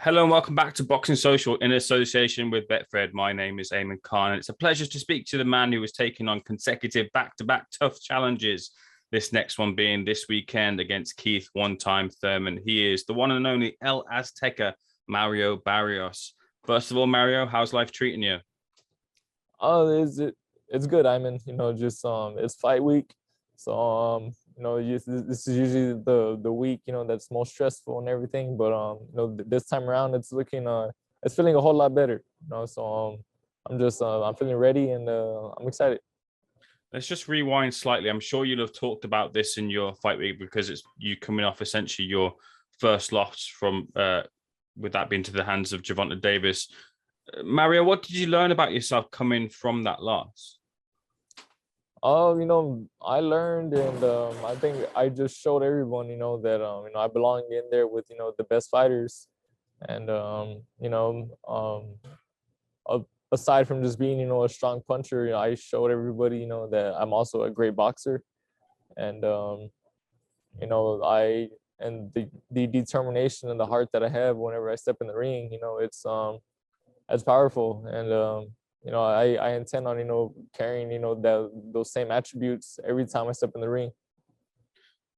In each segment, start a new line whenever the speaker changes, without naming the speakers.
Hello and welcome back to Boxing Social in association with Betfred. My name is Ayman Khan, and it's a pleasure to speak to the man who was taking on consecutive back-to-back tough challenges. This next one being this weekend against Keith one-time Thurman. He is the one and only El Azteca, Mario Barrios. First of all, Mario, how's life treating you?
It's good, Ayman. Just it's fight week. So this is usually the week, that's most stressful and everything. But this time around it's looking it's feeling a whole lot better. So I'm feeling ready and I'm excited.
Let's just rewind slightly. I'm sure you'll have talked about this in your fight week because it's you coming off essentially your first loss from with that being to the hands of Gervonta Davis. Mario, what did you learn about yourself coming from that loss?
I learned, and I think I just showed everyone, that I belong in there with the best fighters, and aside from just being a strong puncher, I showed everybody that I'm also a great boxer, and I and the determination and the heart that I have whenever I step in the ring, it's powerful, and I intend on carrying that those same attributes every time I step in the ring.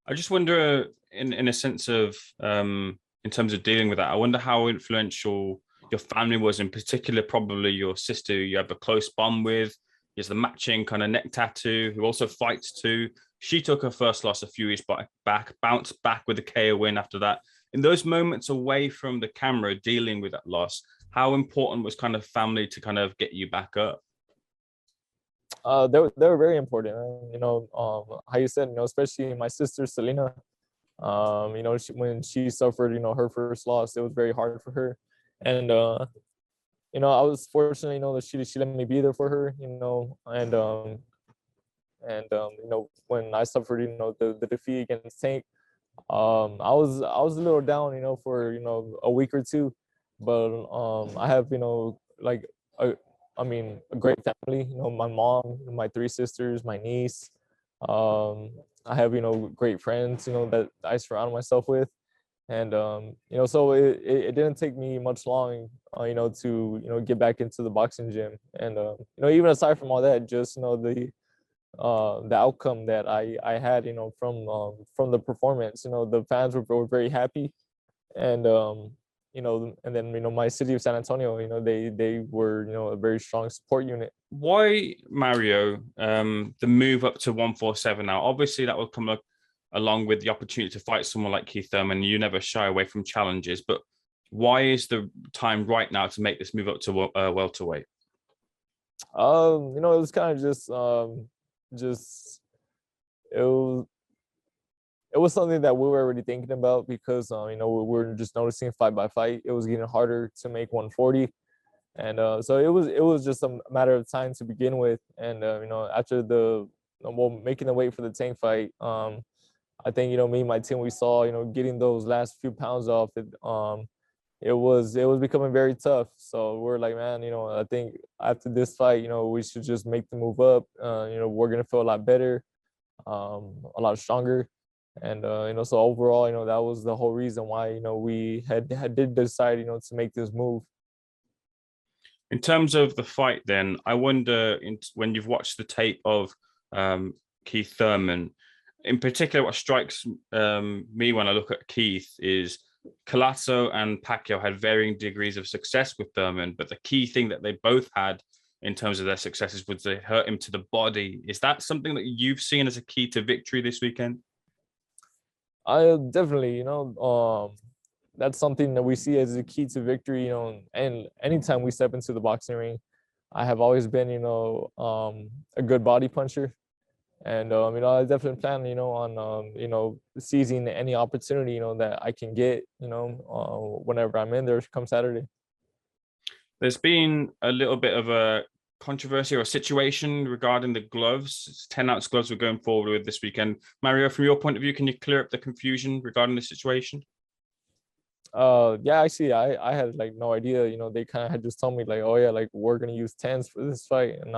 I just wonder, in a sense of in terms of dealing with that, I wonder how influential your family was, in particular, probably your sister, who you have a close bond with. He has the matching kind of neck tattoo, who also fights too. She took her first loss a few years back, bounced back with a KO win after that. In those moments away from the camera, dealing with that loss, how important was kind of family to kind of get you back up?
They were very important. How you said, especially my sister Selena. When she suffered, her first loss, it was very hard for her, and I was fortunate, that she let me be there for her, when I suffered, the defeat against Tank, I was a little down, for a week or two, but I have like a, a great family. My mom, my three sisters, my niece. I have great friends, that I surround myself with, and so it didn't take me much long, to get back into the boxing gym, and even aside from all that, just the outcome that I had, from the performance. The fans were very happy, and and then my city of San Antonio, they were a very strong support unit.
Why, Mario, the move up to 147 now? Obviously, that will come along with the opportunity to fight someone like Keith Thurman. You never shy away from challenges, but why is the time right now to make this move up to welterweight?
It was kind of just it was it was something that we were already thinking about because we were just noticing fight by fight it was getting harder to make 140, and so it was just a matter of time to begin with, and after the well, making the weight for the Tank fight, I think me and my team, we saw getting those last few pounds off it. It was becoming very tough. So we're like, man, I think after this fight, we should just make the move up. We're gonna feel a lot better, a lot stronger, and so overall, that was the whole reason why we did decide to make this move.
In terms of the fight, then, I wonder when you've watched the tape of Keith Thurman, in particular, what strikes me when I look at Keith is Collazo and Pacquiao had varying degrees of success with Thurman, but the key thing that they both had in terms of their successes was they hurt him to the body. Is that something that you've seen as a key to victory this weekend?
I definitely, that's something that we see as a key to victory. And anytime we step into the boxing ring, I have always been, a good body puncher, and I definitely plan, on seizing any opportunity, that I can get, whenever I'm in there come Saturday.
There's been a little bit of a controversy or a situation regarding the gloves. It's 10-ounce gloves we're going forward with this weekend. Mario, from your point of view, can you clear up the confusion regarding the situation?
Yeah, actually, I had like no idea. They kind of had just told me like, oh yeah, like we're gonna use tens for this fight, and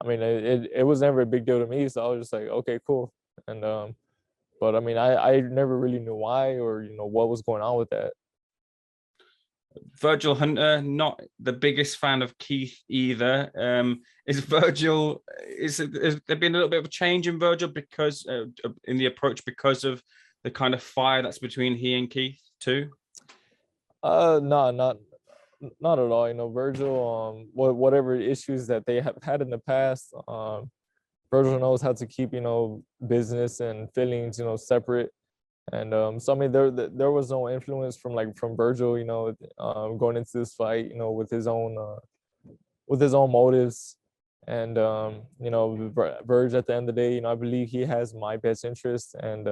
it was never a big deal to me, so I was just like, okay, cool. And but I never really knew why or what was going on with that.
Virgil Hunter, not the biggest fan of Keith either. Is Virgil? Is there been a little bit of a change in Virgil because in the approach because of the kind of fire that's between he and Keith too?
No, not at all. Virgil, whatever issues that they have had in the past, Virgil knows how to keep, business and feelings, separate. And so I mean, there was no influence from Virgil, going into this fight, with his own motives. And Virg at the end of the day, I believe he has my best interest. And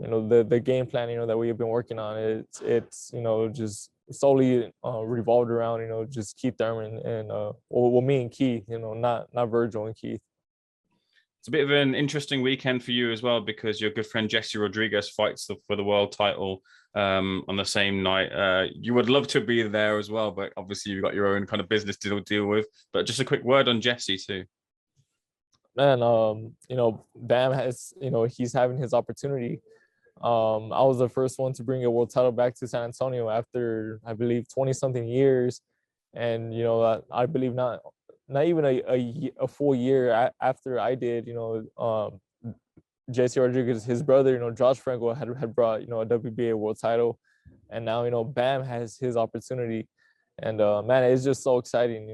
the game plan, that we have been working on, it's just solely revolved around, just Keith Thurman and well, me and Keith, not Virgil and Keith.
It's a bit of an interesting weekend for you as well because your good friend Jesse Rodriguez fights for the world title on the same night. You would love to be there as well, but obviously you've got your own kind of business to deal with. But just a quick word on Jesse too.
Man, Bam has, he's having his opportunity. I was the first one to bring a world title back to San Antonio after, I believe, 20 something years. And, I believe not even a full year after I did, JC Rodriguez, his brother, Josh Franco had brought, a WBA world title. And now, Bam has his opportunity. And man, it's just so exciting,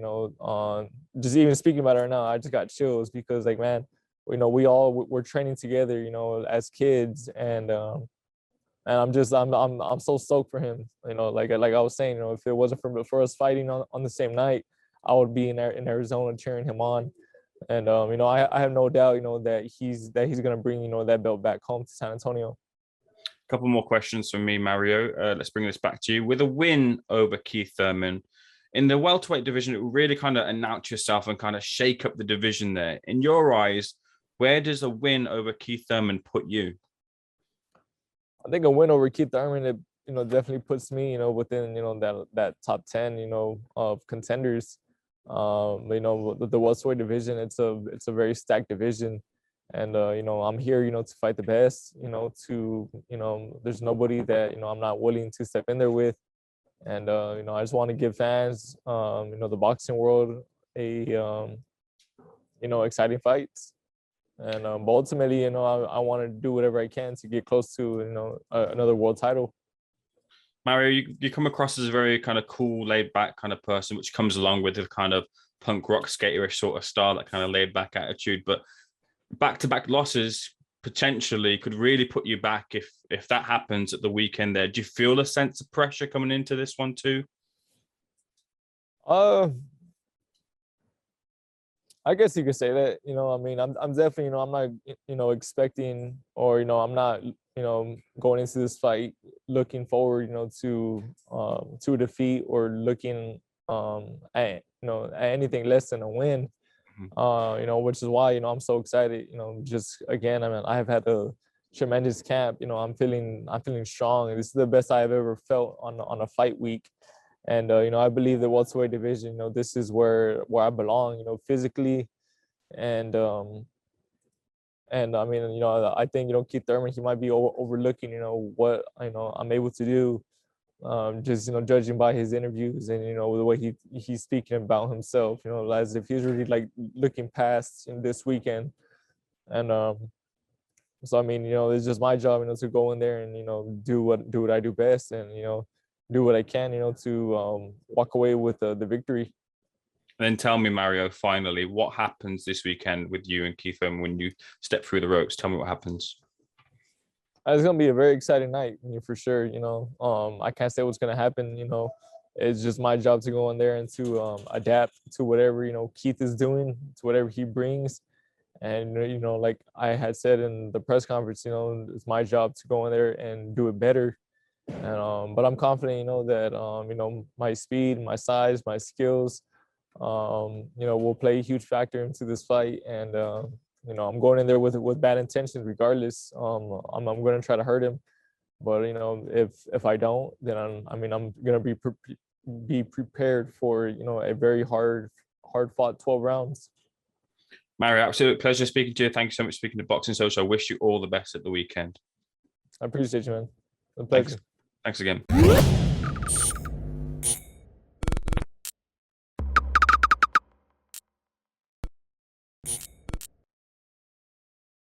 just even speaking about it right now, I just got chills because like, man, we're training together, as kids. And I'm so stoked for him, like I was saying, if it wasn't for us fighting on the same night, I would be in Arizona cheering him on. And I have no doubt, that he's gonna bring, that belt back home to San Antonio.
A couple more questions from me, Mario. Let's bring this back to you. With a win over Keith Thurman in the welterweight division, it will really kind of announce yourself and kind of shake up the division there. In your eyes, where does a win over Keith Thurman put you?
I think a win over Keith Thurman, it definitely puts me, within that top 10, of contenders. The welterweight division, it's a very stacked division. And I'm here, to fight the best, there's nobody that, I'm not willing to step in there with. And I just want to give fans, the boxing world a exciting fights. And but ultimately, I want to do whatever I can to get close to, another world title.
Mario, you come across as a very kind of cool, laid back kind of person, which comes along with the kind of punk rock skaterish sort of style, that kind of laid back attitude. But back-to-back losses potentially could really put you back if that happens at the weekend there. Do you feel a sense of pressure coming into this one too?
I guess you could say that, I mean, I'm definitely, I'm not, expecting, or, I'm not, going into this fight looking forward, to a defeat or looking at, at anything less than a win. Which is why, I'm so excited, just again, I mean, I have had a tremendous camp, I'm feeling strong. This is the best I've ever felt on a fight week. And, I believe the welterweight division, this is where I belong, physically. And I mean, I think, Keith Thurman, he might be overlooking, what, I'm able to do. Just, judging by his interviews and, the way he's speaking about himself, as if he's really like looking past this weekend. And so, I mean, it's just my job, to go in there and, do what I do best and, do what I can, to walk away with the victory.
And then tell me, Mario, finally, what happens this weekend with you and Keith Thurman when you step through the ropes? Tell me what happens.
It's gonna be a very exciting night, for sure. I can't say what's gonna happen. It's just my job to go in there and to adapt to whatever Keith is doing, to whatever he brings. And like I had said in the press conference, it's my job to go in there and do it better. And but I'm confident, that my speed, my size, my skills, will play a huge factor into this fight. And I'm going in there with bad intentions regardless. I'm going to try to hurt him, but if I don't, then I'm going to be prepared for a very hard fought 12 rounds.
Mario, absolute pleasure speaking to you. Thank you so much for speaking to Boxing Social. I wish you all the best at the weekend.
I appreciate you, man. A pleasure.
Thanks again.